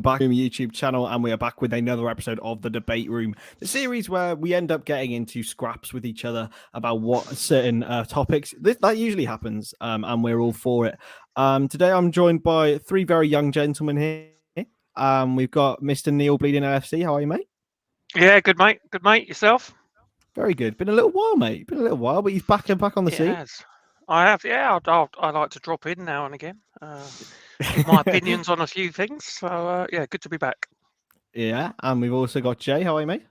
Back on the YouTube channel, and we are back with another episode of the Debate Room, the series where we end up getting into scraps with each other about what certain topics. That usually happens, and we're all for it. Today, I'm joined by three very young gentlemen here. We've got Mr. Neil Bleeding LFC. How are you, mate? Yeah, good mate. Good mate. Yourself? Very good. Been a little while, mate. Been a little while, but he's back and back on the It scene. has. I have. Yeah, I like to drop in now and again, give my opinions on a few things. So yeah, good to be back. Yeah, and we've also got Jay. How are you, mate?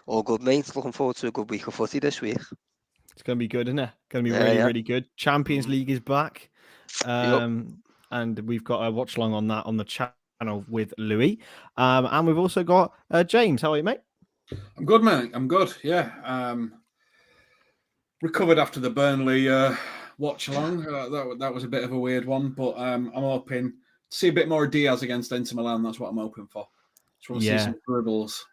All good, mate. Looking forward to a good week of footy this week. It's going to be good, isn't it? Going to be Yeah, really, yeah. really good. Champions League is back. And we've got a watch along on that on the channel with Louis. And we've also got James. How are you, mate? I'm good, mate. I'm good. Yeah. Recovered after the Burnley watch along. That was a bit of a weird one, but I'm hoping to see a bit more Diaz against Inter Milan. That's what I'm hoping for. Just want to see some dribbles.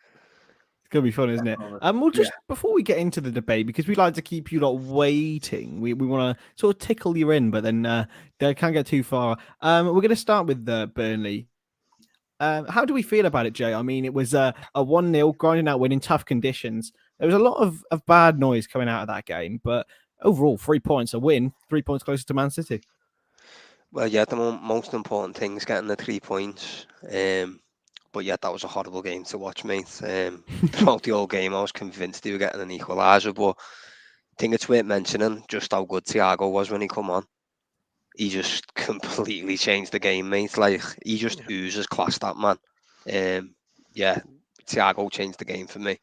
It's going to be fun, isn't it? We'll just, before we get into the debate, because we like to keep you lot waiting, we want to sort of tickle you in, but then they can't get too far. We're going to start with Burnley. How do we feel about it, Jay? I mean, it was a 1-0 grinding out win in tough conditions. There was a lot of bad noise coming out of that game, but overall, 3 points, a win, 3 points closer to Man City. Well, yeah, the most important thing is getting the 3 points. But yeah, that was a horrible game to watch, mate. Throughout the whole game, I was convinced they were getting an equaliser, but I think it's worth mentioning just how good Thiago was when he come on. He just completely changed the game, mate. Like, he just oozes class, that man. Yeah, Thiago changed the game for me.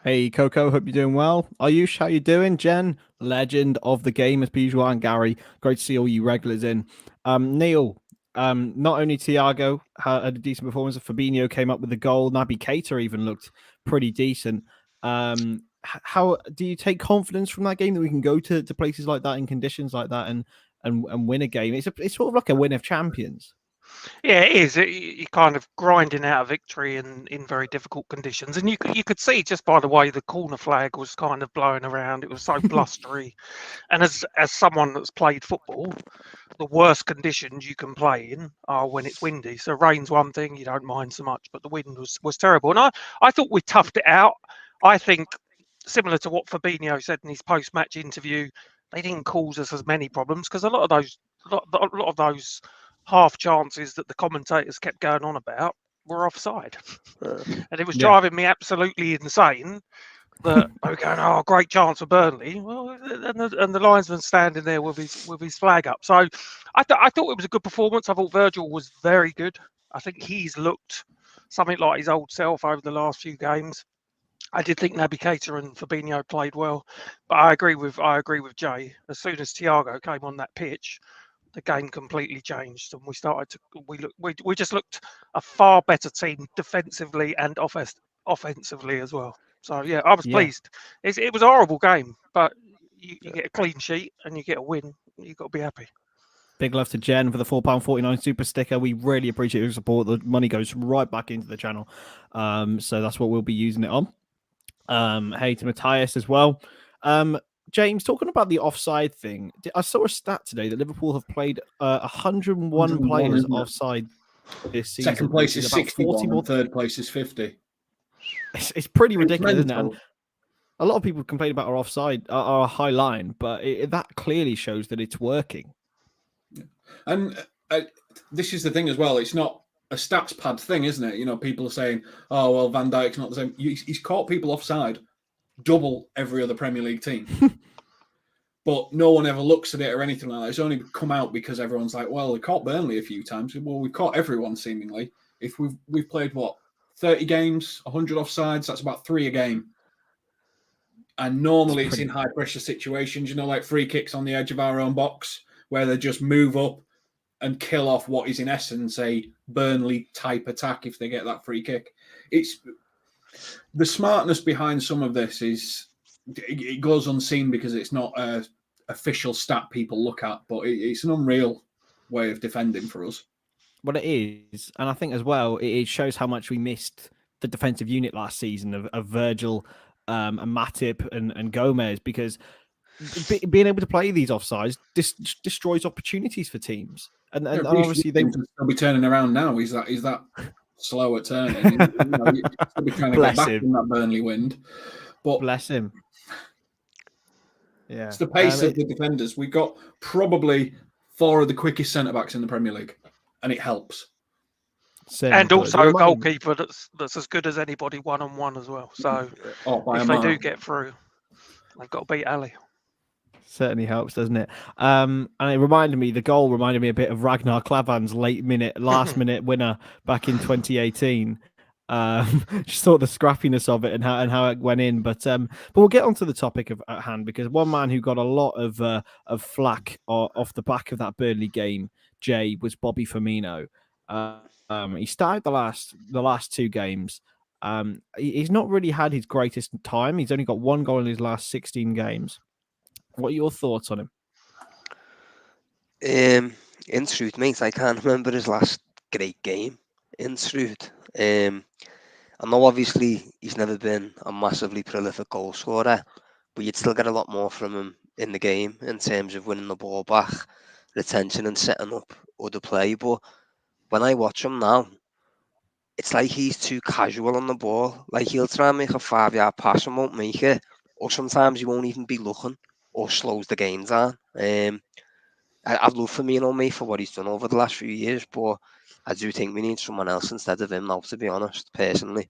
Hey, Coco, hope you're doing well. Ayush, how you doing? Jen, legend of the game as per usual, and Gary, great to see all you regulars in. Neil, not only Thiago had a decent performance, Fabinho came up with the goal. Naby Keita even looked pretty decent. How do you take confidence from that game that we can go to places like that in conditions like that and win a game? It's sort of like a win of champions. Yeah, it is. You're kind of grinding out a victory in very difficult conditions, and you could see just by the way the corner flag was kind of blowing around. It was so blustery, and as someone that's played football, the worst conditions you can play in are when it's windy. So rain's one thing you don't mind so much, but the wind was terrible. And I thought we toughed it out. I think similar to what Fabinho said in his post-match interview, they didn't cause us as many problems because a lot of those half chances that the commentators kept going on about were offside. And it was driving me absolutely insane that they were going, oh, great chance for Burnley. Well, and the linesman standing there with his flag up. So I thought it was a good performance. I thought Virgil was very good. I think he's looked something like his old self over the last few games. I did think Naby Keita and Fabinho played well, but I agree with Jay. As soon as Thiago came on that pitch, the game completely changed, and we just looked a far better team defensively and offensively as well. So yeah, I was pleased. It was a horrible game, but you get a clean sheet and you get a win. You've got to be happy. Big love to Jen for the £4.49 super sticker. We really appreciate your support. The money goes right back into the channel, so that's what we'll be using it on. Hey to Matthias as well. James, talking about the offside thing, I saw a stat today that Liverpool have played 101 players offside this season. Second place is 61, and third place is 50. It's pretty ridiculous, isn't it? And a lot of people complain about our offside, our high line, but that clearly shows that it's working. Yeah. And this is the thing as well. It's not a stats pad thing, isn't it? You know, people are saying, oh, well, Van Dijk's not the same. He's caught people offside double every other Premier League team. But no one ever looks at it or anything like that. It's only come out because everyone's like, well, we caught Burnley a few times. Well, we've caught everyone seemingly. If we've played, 30 games, 100 offsides, that's about 3 a game. And normally it's in high-pressure situations, like free kicks on the edge of our own box, where they just move up and kill off what is in essence a Burnley-type attack if they get that free kick. It's the smartness behind some of this is it goes unseen because it's not a official stat people look at, but it's an unreal way of defending for us. Well, it is, and I think as well it shows how much we missed the defensive unit last season of Virgil and Matip and Gomez, because being able to play these offsides destroys opportunities for teams. And obviously they will be turning around now. He's that slow at turning. He'll be trying to get back in that Burnley wind. But bless him. Yeah, it's the pace of the defenders. We got probably 4 of the quickest centre backs in the Premier League, and it helps. And also a goalkeeper that's as good as anybody 1-on-1 as well. So if they do get through, they've got to beat Ali. Certainly helps, doesn't it? And the goal reminded me a bit of Ragnar Klavan's last minute winner back in 2018. Just thought the scrappiness of it and how it went in, but we'll get onto the topic at hand, because one man who got a lot of flack off the back of that Burnley game, Jay, was Bobby Firmino. He started the last 2 games. He's not really had his greatest time. He's only got 1 goal in his last 16 games. What are your thoughts on him? In truth, mate, I can't remember his last great game. In truth, I know obviously he's never been a massively prolific goal scorer, but you'd still get a lot more from him in the game in terms of winning the ball back, retention, and setting up other play. But when I watch him now, it's like he's too casual on the ball. Like, he'll try and make a 5-yard pass and won't make it, or sometimes he won't even be looking, or slows the game down. I'd love Firmino, mate, for what he's done over the last few years, but I do think we need someone else instead of him now, to be honest, personally.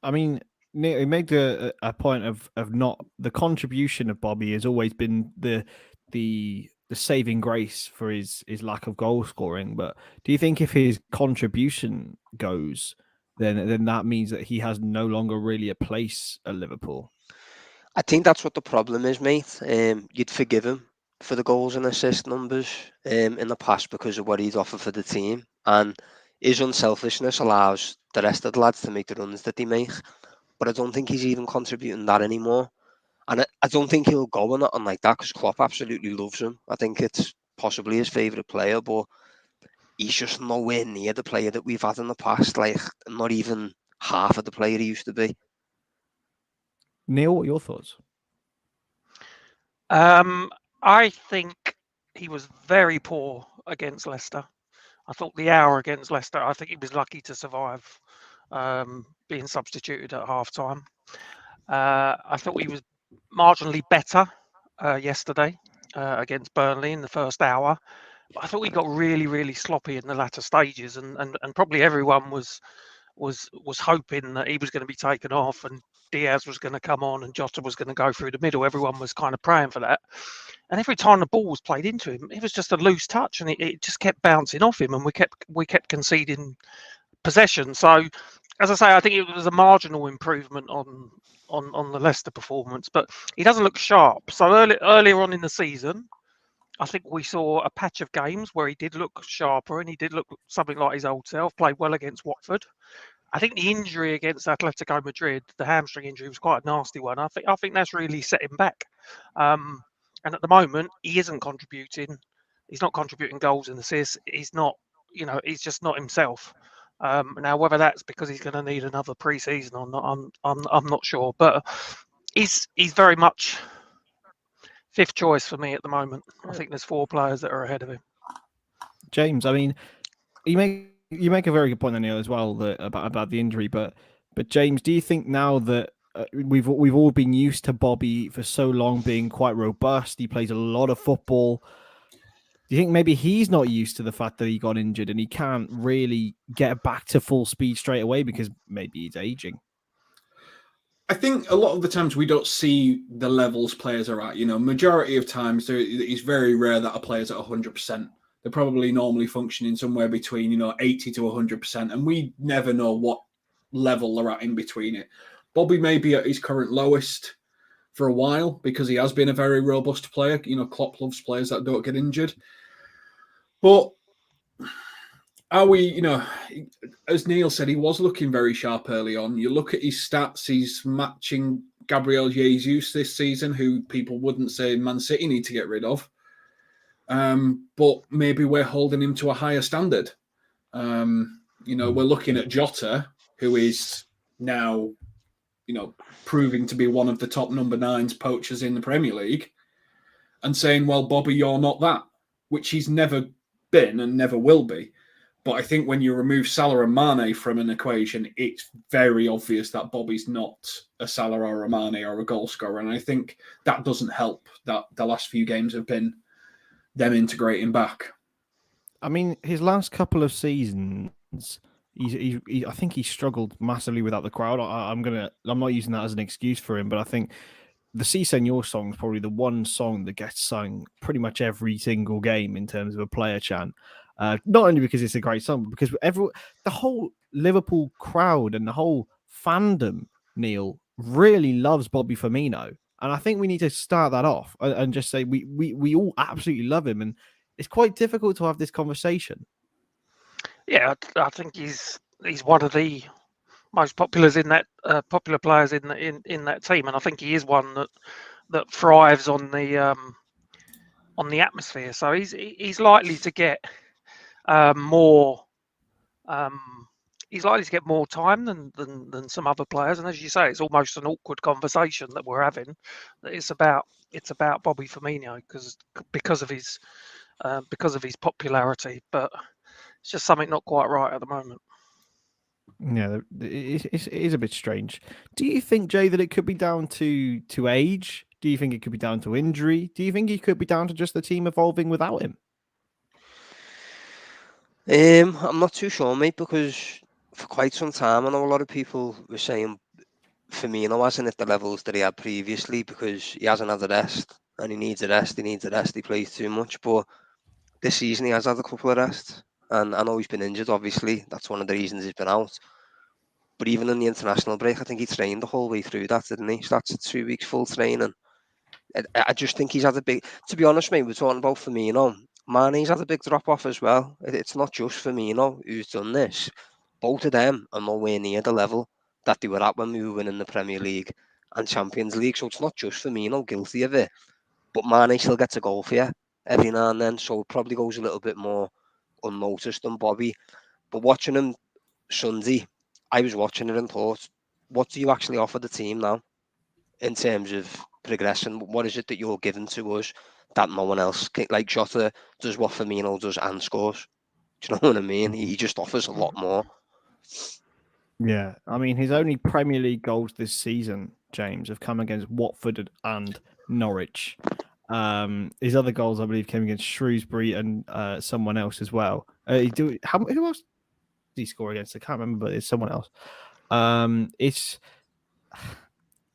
I mean, he made a point of not the contribution of Bobby has always been the saving grace for his lack of goal scoring. But do you think if his contribution goes, then that means that he has no longer really a place at Liverpool? I think that's what the problem is, mate. You'd forgive him for the goals and assist numbers in the past because of what he'd offer for the team, and his unselfishness allows the rest of the lads to make the runs that they make. But I don't think he's even contributing that anymore, and I don't think he'll go on it like that, because Klopp absolutely loves him. I think it's possibly his favourite player, but he's just nowhere near the player that we've had in the past. Like, not even half of the player he used to be. Neil, what are your thoughts? I think he was very poor against Leicester. I thought the hour against Leicester, I think he was lucky to survive being substituted at half-time. I thought he was marginally better yesterday against Burnley in the first hour. But I thought he got really, really sloppy in the latter stages, and probably everyone was hoping that he was going to be taken off and Diaz was going to come on and Jota was going to go through the middle. Everyone was kind of praying for that. And every time the ball was played into him, it was just a loose touch, and it just kept bouncing off him, and we kept conceding possession. So, as I say, I think it was a marginal improvement on the Leicester performance, but he doesn't look sharp. So earlier on in the season, I think we saw a patch of games where he did look sharper and he did look something like his old self, played well against Watford. I think the injury against Atletico Madrid, the hamstring injury, was quite a nasty one. I think that's really set him back. And at the moment, he isn't contributing. He's not contributing goals and assists. He's not, he's just not himself. Now, whether that's because he's going to need another pre-season or not, I'm not sure. But he's very much 5th choice for me at the moment. I think there's 4 players that are ahead of him. James, I mean, you make a very good point, Neil, as well, about the injury. But James, do you think now that we've all been used to Bobby for so long being quite robust, he plays a lot of football, do you think maybe he's not used to the fact that he got injured and he can't really get back to full speed straight away because maybe he's aging? I think a lot of the times we don't see the levels players are at. Majority of times it's very rare that a player's at 100%. They're probably normally functioning somewhere between 80 to 100%, and we never know what level they're at in between it. Bobby may be at his current lowest for a while because he has been a very robust player. Klopp loves players that don't get injured. But are we, as Neil said, he was looking very sharp early on. You look at his stats, he's matching Gabriel Jesus this season, who people wouldn't say Man City need to get rid of. But maybe we're holding him to a higher standard. We're looking at Jota, who is now proving to be one of the top number 9s poachers in the Premier League, and saying, well, Bobby, you're not that, which he's never been and never will be. But I think when you remove Salah and Mane from an equation, it's very obvious that Bobby's not a Salah or a Mane or a goal scorer. And I think that doesn't help that the last few games have been them integrating back. I mean, his last couple of seasons, I think he struggled massively without the crowd. I'm not using that as an excuse for him, but I think the Si Senor song is probably the one song that gets sung pretty much every single game in terms of a player chant. Not only because it's a great song, but because the whole Liverpool crowd and the whole fandom, Neil, really loves Bobby Firmino. And I think we need to start that off and just say we all absolutely love him. And it's quite difficult to have this conversation. Yeah, I think he's one of the most popular players in that team, and I think he is one that thrives on the atmosphere. So he's likely to get more. He's likely to get more time than some other players, and as you say, it's almost an awkward conversation that we're having. That it's about Bobby Firmino because of his popularity, but it's just something not quite right at the moment. Yeah, it is a bit strange. Do you think, Jay, that it could be down to age? Do you think it could be down to injury? Do you think it could be down to just the team evolving without him? I'm not too sure, mate, because for quite some time I know a lot of people were saying Firmino hasn't at the levels that he had previously because he hasn't had a rest, and he needs a rest. He plays too much, but this season he has had a couple of rests, and I know he's been injured. Obviously, that's one of the reasons he's been out. But even in the international break, I think he trained the whole way through that, didn't he? So that's 2 weeks full training. I just think he's had a big. To be honest, mate, we're talking about Firmino. Mane's had a big drop off as well. It's not just Firmino who's done this. Both of them are nowhere near the level that they were at when we were winning the Premier League and Champions League. So it's not just Firmino guilty of it, but Mane still gets a goal for you every now and then. So it probably goes a little bit more unnoticed than Bobby. But watching him Sunday, I was watching it and thought, what do you actually offer the team now in terms of progression? What is it that you're giving to us that no one else can? Like Jota does what Firmino does and scores. Do you know what I mean? He just offers a lot more. Yeah, I mean, his only Premier League goals this season, James, have come against Watford and Norwich. His other goals, I believe, came against Shrewsbury and someone else as well. Who else did he score against? I can't remember, but it's someone else.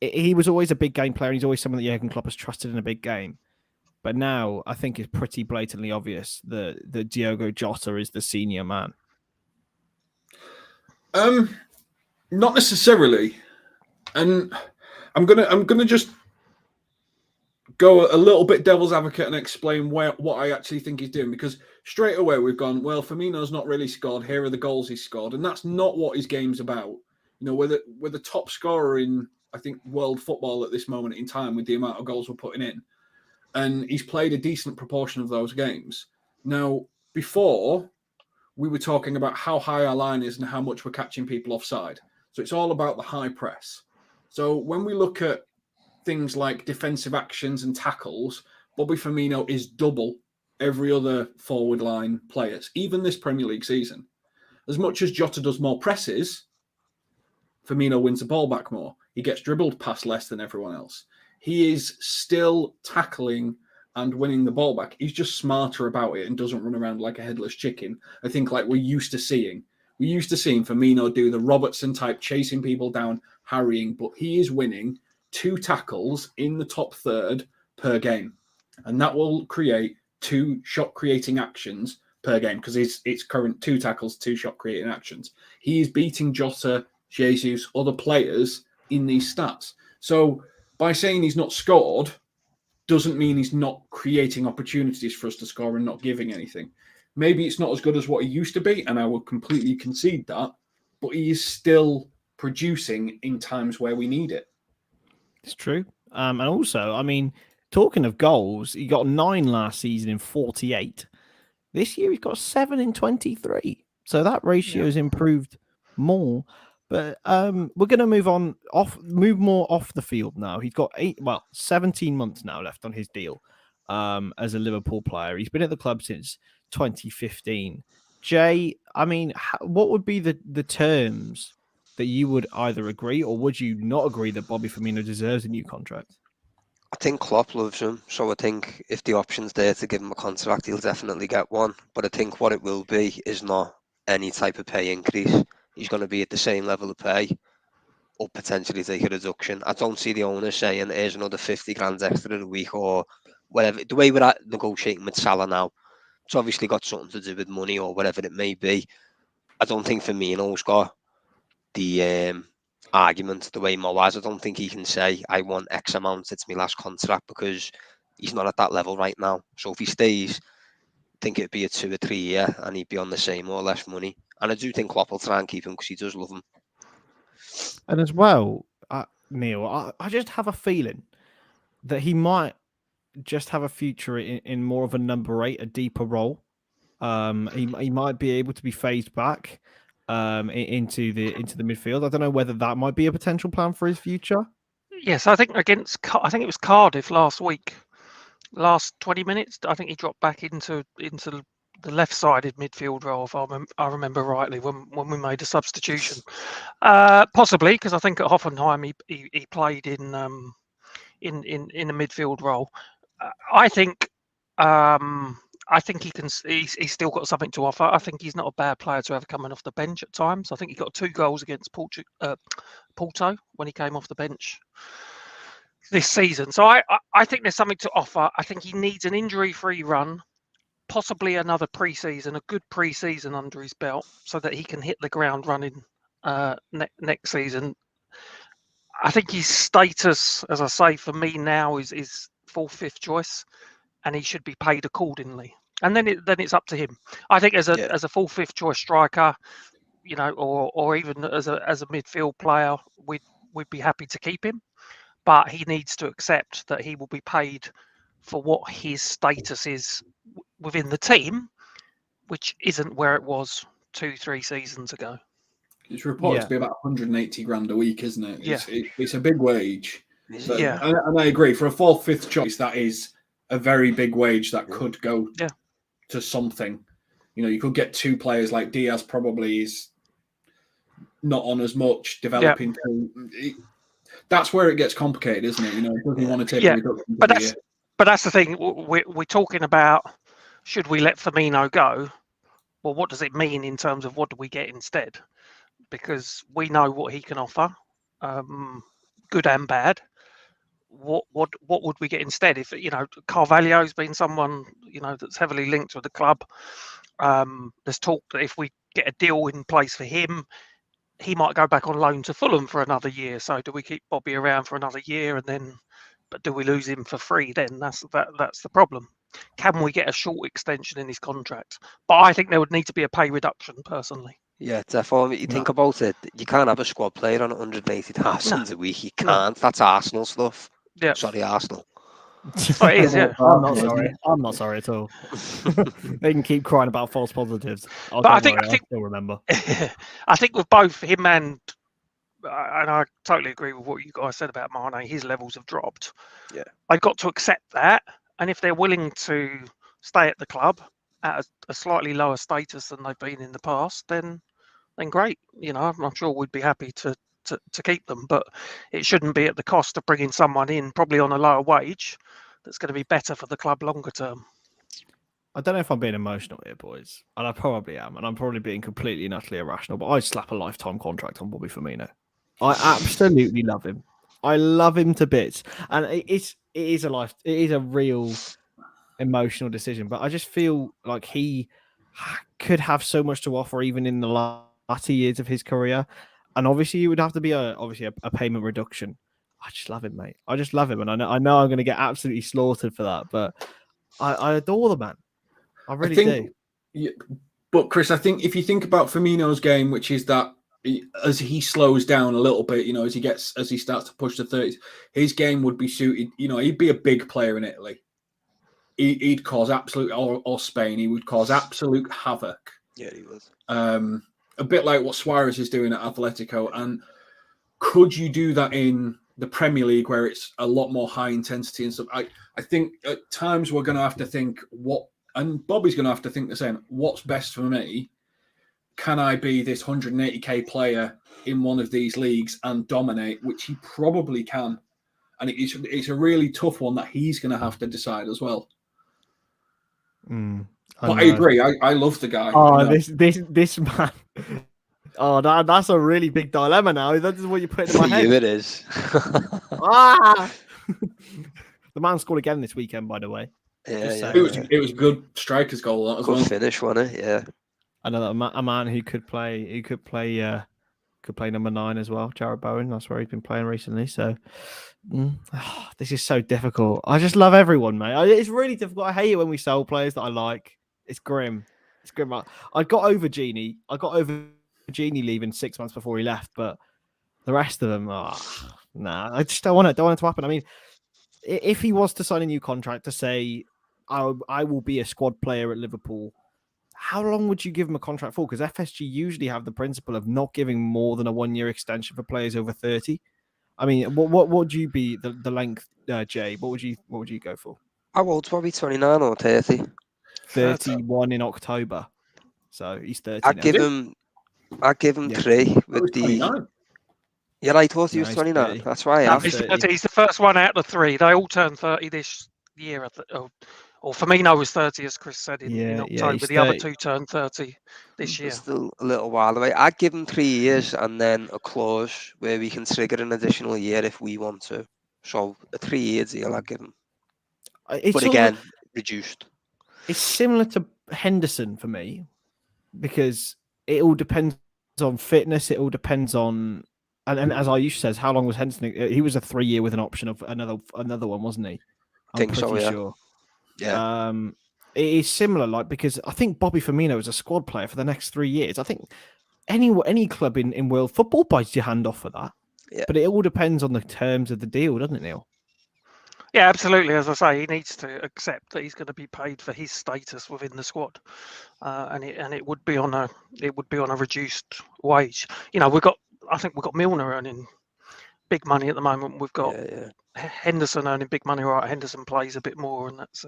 He was always a big game player. And he's always someone that Jurgen Klopp has trusted in a big game. But now I think it's pretty blatantly obvious that Diogo Jota is the senior man. Not necessarily, and I'm gonna just go a little bit devil's advocate and explain what I actually think he's doing, because straight away we've gone, well, Firmino's not really scored. Here are the goals he's scored, and that's not what his game's about. We're the top scorer in, I think, world football at this moment in time with the amount of goals we're putting in, and he's played a decent proportion of those games. Now, before, we were talking about how high our line is and how much we're catching people offside. So it's all about the high press. So when we look at things like defensive actions and tackles, Bobby Firmino is double every other forward line players, even this Premier League season. As much as Jota does more presses, Firmino wins the ball back more. He gets dribbled past less than everyone else. He is still tackling and winning the ball back. He's just smarter about it and doesn't run around like a headless chicken, I think, like we're used to seeing. We're used to seeing Firmino do the Robertson type, chasing people down, harrying, but he is winning 2 tackles in the top third per game. And that will create 2 shot-creating actions per game, because it's current 2 tackles, 2 shot-creating actions. He is beating Jota, Jesus, other players in these stats. So by saying he's not scored doesn't mean he's not creating opportunities for us to score and not giving anything. Maybe it's not as good as what he used to be, and I will completely concede that, but he is still producing in times where we need it. It's true. And also, I mean, talking of goals, he got 9 last season in 48. This year, he's got 7 in 23. So that ratio has improved more. But we're going to move more off the field now. He's got 17 months now left on his deal as a Liverpool player. He's been at the club since 2015. Jay, I mean, what would be the terms that you would either agree or would you not agree that Bobby Firmino deserves a new contract? I think Klopp loves him, so I think if the option's there to give him a contract, he'll definitely get one. But I think what it will be is not any type of pay increase. He's going to be at the same level of pay, or potentially take a reduction. I don't see the owner saying here's another 50 grand extra a week or whatever. The way we're at negotiating with Salah now, it's obviously got something to do with money or whatever it may be. I don't think Firmino's got the argument the way Mo has. I don't think he can say, I want X amount, it's my last contract, because he's not at that level right now. So if he stays, I think it'd be a 2 or 3 year and he'd be on the same or less money. And I do think Klopp will try and keep him because he does love him. And as well, Neil, I just have a feeling that he might just have a future in more of a number 8, a deeper role. He might be able to be phased back into the midfield. I don't know whether that might be a potential plan for his future. Yes, I think it was Cardiff last week. Last 20 minutes, I think he dropped back into the left-sided midfield role, if I remember rightly, when we made a substitution. Possibly, because I think at Hoffenheim he played in a midfield role. I think he can. He's still got something to offer. I think he's not a bad player to have coming off the bench at times. I think he got 2 goals against Porto when he came off the bench this season. So I think there's something to offer. I think he needs an injury-free run, possibly another pre-season, a good pre-season under his belt, so that he can hit the ground running next season. I think his status, as I say, for me now is 4th, 5th choice, and he should be paid accordingly. And then it's up to him. I think as a 4th, 5th choice striker, or even as a midfield player, we'd be happy to keep him. But he needs to accept that he will be paid for what his status is within the team, which isn't where it was 2-3 seasons ago. It's reported to be about 180 grand a week, isn't it? Yeah. It's a big wage. But, yeah. And I agree. For a 4th, 5th choice, that is a very big wage that could go to something. You could get 2 players like Diaz probably is not on as much, developing. That's where it gets complicated, isn't it? Does he want to take a reduction? But that's the thing. We're talking about, should we let Firmino go? Well, what does it mean in terms of what do we get instead? Because we know what he can offer, good and bad. What would we get instead? If Carvalho's been someone that's heavily linked with the club. There's talk that if we get a deal in place for him, he might go back on loan to Fulham for another year. So do we keep Bobby around for another year but do we lose him for free then? That's the problem. Can we get a short extension in his contract? But I think there would need to be a pay reduction personally. Yeah, definitely. You think about it, you can't have a squad player on 180,000 a week. You can't. That's Arsenal stuff. Yeah. Sorry, Arsenal. Oh, it is, yeah. I'm not sorry. I'm not sorry at all. They can keep crying about false positives. I think I still remember. I think with both him and I totally agree with what you guys said about Mane, his levels have dropped. Yeah. They've got to accept that. And if they're willing to stay at the club at a slightly lower status than they've been in the past, then great. I'm sure we'd be happy to keep them, but it shouldn't be at the cost of bringing someone in probably on a lower wage that's going to be better for the club longer term. I don't know if I'm being emotional here, boys, and I probably am, and I'm probably being completely and utterly irrational, but I'd slap a lifetime contract on Bobby Firmino. I absolutely love him. I love him to bits, and it is a real emotional decision, but I just feel like he could have so much to offer even in the latter years of his career. And obviously, it would have to be a payment reduction. I just love him, mate. I just love him, and I know I'm going to get absolutely slaughtered for that, but I adore the man. I really do. Yeah, but Kris, I think if you think about Firmino's game, which is that as he slows down a little bit, as he starts to push the 30s, his game would be suited. He'd be a big player in Italy. He'd cause absolute or Spain. He would cause absolute havoc. Yeah, he was. a bit like what Suarez is doing at Atletico. And could you do that in the Premier League where it's a lot more high intensity and stuff? I think at times we're going to have to think and Bobby's going to have to think the same. What's best for me? Can I be this 180k player in one of these leagues and dominate, which he probably can? And it's a really tough one that he's going to have to decide as well. But I agree. I love the guy. Oh, this man. Oh, that's a really big dilemma now. That is what you put in my head. For you, it is. The man scored again this weekend, by the way. Yeah. It was a good striker's goal. That as Good well. finish, wasn't it? Yeah. Another a man who could play number 9 as well. Jared Bowen. That's where he's been playing recently. So this is so difficult. I just love everyone, mate. It's really difficult. I hate it when we sell players that I like. It's grim. It's grim. I got over Genie. Genie leaving 6 months before he left, but the rest of them, I just don't want it to happen. I mean, if he was to sign a new contract to say, I will be a squad player at Liverpool, how long would you give him a contract for? Because FSG usually have the principle of not giving more than a 1-year extension for players over 30. I mean, what would you be the length, Jay? What would you go for? How old's Bobby? 29 or 30? 31 in October. So he's 30. I'd give him 3 with the. 29. Yeah, I thought he was 29. That's why I He's the first one out of the 3. They all turned 30 this year. Or Firmino was 30, as Kris said in October. The other 2 turned 30 this year. Still a little while away. I'd give him 3 years and then a clause where we can trigger an additional year if we want to. So a 3-year deal, I'd give him. But again, reduced. It's similar to Henderson for me because it all depends on fitness. It all depends on, and as Ayush says, how long was Henderson? He was a 3-year with an option of another one, wasn't he? I'm pretty sure. Yeah. It is similar, because I think Bobby Firmino is a squad player for the next 3 years. I think any club in world football bites your hand off for that. Yeah. But it all depends on the terms of the deal, doesn't it, Neil? Yeah, absolutely. As I say, he needs to accept that he's going to be paid for his status within the squad, and it would be on a reduced wage. I think we've got Milner earning big money at the moment. We've got Henderson earning big money. Right, Henderson plays a bit more, and that's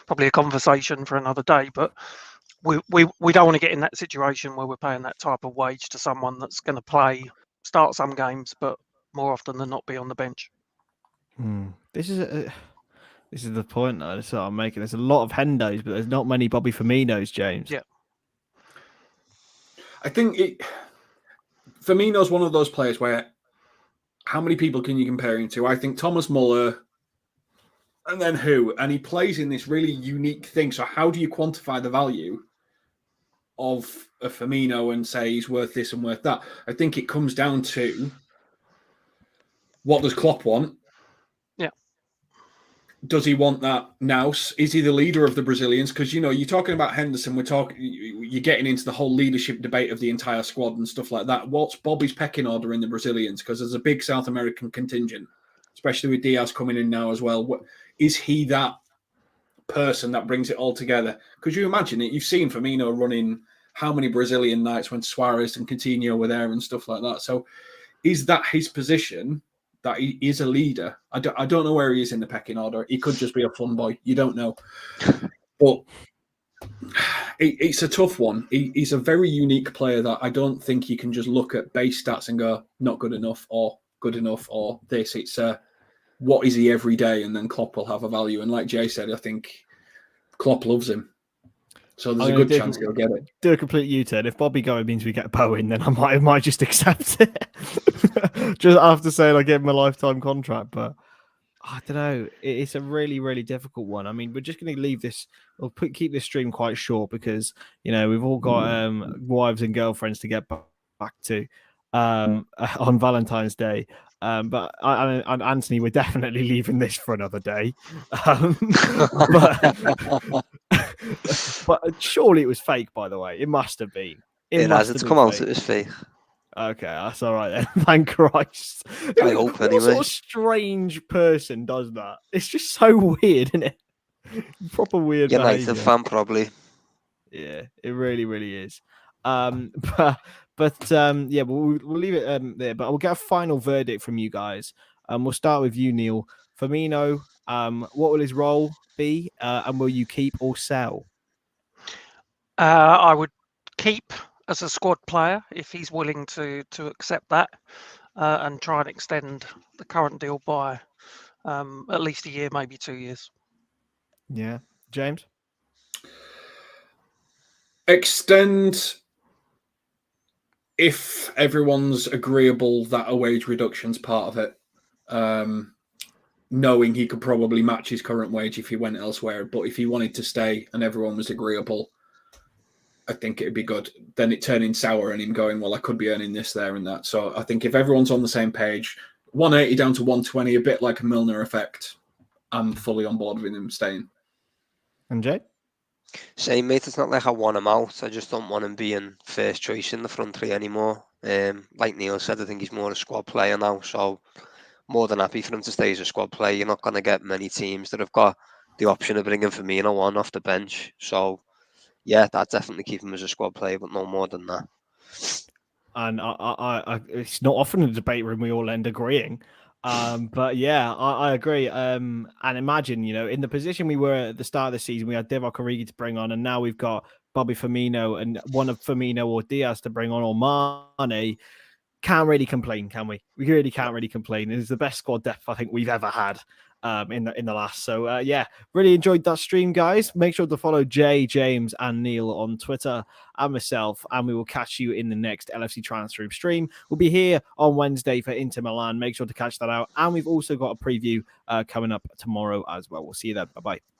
probably a conversation for another day. But we don't want to get in that situation where we're paying that type of wage to someone that's going to start some games, but more often than not be on the bench. This is the point though. That's what I'm making. There's a lot of Hendos, but there's not many Bobby Firminos, James. Yeah. I think Firmino's one of those players where how many people can you compare him to? I think Thomas Muller, and then who? And he plays in this really unique thing. So how do you quantify the value of a Firmino and say he's worth this and worth that? I think it comes down to what does Klopp want? Yeah. Does he want that now? Is he the leader of the Brazilians? Because, you're talking about Henderson. You're getting into the whole leadership debate of the entire squad and stuff like that. What's Bobby's pecking order in the Brazilians? Because there's a big South American contingent, especially with Diaz coming in now as well. Is he that person that brings it all together? Because you imagine it. You've seen Firmino running how many Brazilian nights when Suarez and Coutinho were there and stuff like that. So is that his position? That he is a leader. I don't know where he is in the pecking order. He could just be a fun boy. You don't know. But it's a tough one. He's a very unique player that I don't think you can just look at base stats and go, not good enough or good enough or this. It's what is he every day? And then Klopp will have a value. And like Jay said, I think Klopp loves him. So there's a good chance he'll get it. Do a complete U-turn. If Bobby going means we get Bowen, then I might just accept it. Just after saying I give him a lifetime contract, but I don't know. It's a really, really difficult one. I mean, we're just going to leave this. We'll keep this stream quite short because we've all got wives and girlfriends to get back to on Valentine's Day. But Anthony, we're definitely leaving this for another day. But surely it was fake, by the way. It must have been. It has. It's come out. It was fake. Okay, that's all right then. Thank Christ. I hope anyway. What sort of strange person does that? It's just so weird, isn't it? Proper weird. United fan, probably. Yeah, it really, really is. But But yeah, we'll leave it there. But we'll get a final verdict from you guys. We'll start with you, Neil. Firmino, what will his role be, and will you keep or sell? I would keep as a squad player if he's willing to accept that, and try and extend the current deal by at least a year, maybe 2 years. Yeah, James. Extend if everyone's agreeable that a wage reduction's part of it. Knowing he could probably match his current wage if he went elsewhere, but if he wanted to stay and everyone was agreeable, I think it'd be good. Then it turning sour and him going, well, I could be earning this, there, and that. So I think if everyone's on the same page, 180 down to 120, a bit like a Milner effect, I'm fully on board with him staying. And Jay? Same, mate. It's not like I want him out. I just don't want him being first choice in the front three anymore. Like Neil said, I think he's more a squad player now. So more than happy for him to stay as a squad player. You're not going to get many teams that have got the option of bringing Firmino on off the bench. So yeah, I'd definitely keep him as a squad player, but no more than that. And I it's not often in a debate room we all end agreeing. But yeah, I agree. And imagine, in the position we were at the start of the season, we had Divock Origi to bring on, and now we've got Bobby Firmino and one of Firmino or Diaz to bring on, or Mane. Can't really complain, can we? We really can't really complain. It's the best squad depth I think we've ever had in the last. So yeah, really enjoyed that stream, guys. Make sure to follow Jay, James, and Neil on Twitter and myself, and we will catch you in the next LFC Transfer stream. We'll be here on Wednesday for Inter Milan. Make sure to catch that out, and we've also got a preview coming up tomorrow as well. We'll see you then. Bye bye.